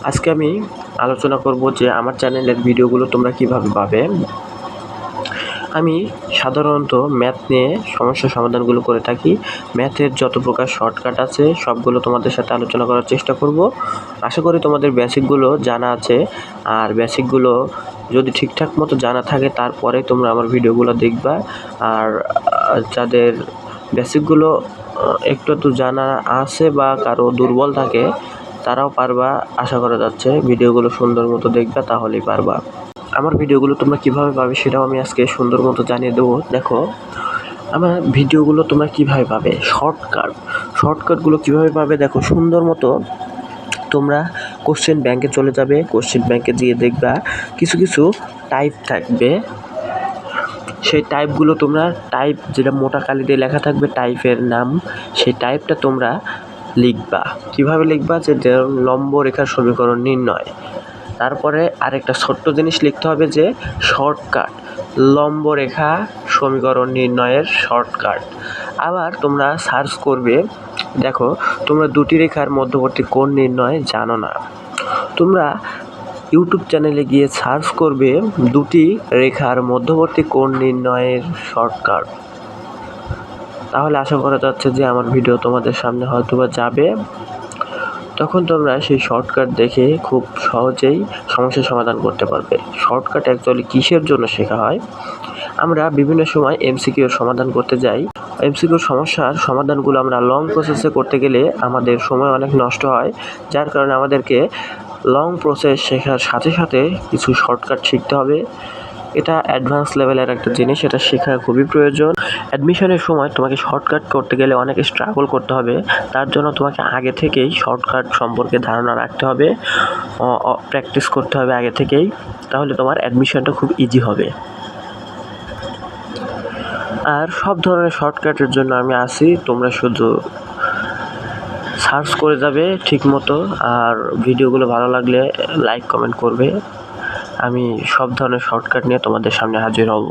আজকে আমি আলোচনা করব যে আমার চ্যানেলের ভিডিওগুলো তোমরা কিভাবে পাবে। আমি সাধারণত ম্যাথ নিয়ে সমস্যার সমাধানগুলো করে থাকি। ম্যাথের যত প্রকার শর্টকাট আছে সবগুলো তোমাদের সাথে আলোচনা করার চেষ্টা করব। আশা করি তোমাদের বেসিকগুলো জানা আছে, আর বেসিকগুলো যদি ঠিকঠাক মতো জানা থাকে তারপরে তোমরা আমার ভিডিওগুলো দেখবা। আর যাদের বেসিকগুলো একটু জানা আছে বা কারো দুর্বল থাকে তারাও পারবা, আশা করা যাচ্ছে। ভিডিওগুলো সুন্দর মতো দেখবা, তাহলেই পারবা। আমার ভিডিওগুলো তোমরা কিভাবে পাবে সেটাও আমি আজকে সুন্দর মতো জানিয়ে দেবো। দেখো, আমার ভিডিওগুলো তোমরা কিভাবে পাবে, শর্টকাটগুলো কিভাবে পাবে দেখো। সুন্দর মতো তোমরা কোশ্চেন ব্যাংকে চলে যাবে। কোশ্চেন ব্যাংকে গিয়ে দেখবা কিছু কিছু টাইপ থাকবে। সেই টাইপগুলো তোমরা যেটা মোটা কালি দিয়ে লেখা থাকবে টাইপের নাম, সেই টাইপটা তোমরা লিখবা। কিভাবে লিখবা, যে লম্ব রেখার সমীকরণ নির্ণয়। তারপরে আরেকটা ছোট্ট জিনিস লিখতে হবে, যে শর্টকাট, লম্ব রেখা সমীকরণ নির্ণয়ের শর্টকাট। আবার তোমরা সার্চ করবে, দেখো তোমরা দুটি রেখার মধ্যবর্তী কোণ নির্ণয় জানো না, তোমরা ইউটিউব চ্যানেলে গিয়ে সার্চ করবে দুটি রেখার মধ্যবর্তী কোণ নির্ণয়ের শর্টকাট। তাহলে আশা করা যাচ্ছে যে আমার ভিডিও তোমাদের সামনে হয়তোবা যাবে। তখন তোমরা সেই শর্টকাট দেখে খুব সহজেই সমস্যার সমাধান করতে পারবে। শর্টকাট অ্যাকচুয়ালি কিসের জন্য শেখা হয়? আমরা বিভিন্ন সময় এমসিকিউর সমাধান করতে যাই। এমসিকিউর সমস্যার সমাধানগুলো আমরা লং প্রসেসে করতে গেলে আমাদের সময় অনেক নষ্ট হয়, যার কারণে আমাদেরকে লং প্রসেস শেখার সাথে সাথে কিছু শর্টকাট শিখতে হবে। এটা অ্যাডভান্স লেভেলের একটা জিনিস, এটা শেখা খুবই প্রয়োজন। অ্যাডমিশনের সময় তোমাকে শর্টকাট করতে গেলে অনেক স্ট্রাগল করতে হবে। তার জন্য তোমাকে আগে থেকেই শর্টকাট সম্পর্কে ধারণা রাখতে হবে, প্র্যাকটিস করতে হবে আগে থেকেই। তাহলে তোমার অ্যাডমিশনটা খুব ইজি হবে। আর সব ধরনের শর্টকাটের জন্য আমি আছি, তোমরা শুধু সার্চ করে যাবে ঠিক মতো। আর ভিডিওগুলো ভালো লাগলে লাইক কমেন্ট করবে। আমি সব ধরনের শর্টকাট নিয়ে তোমাদের সামনে হাজির হব।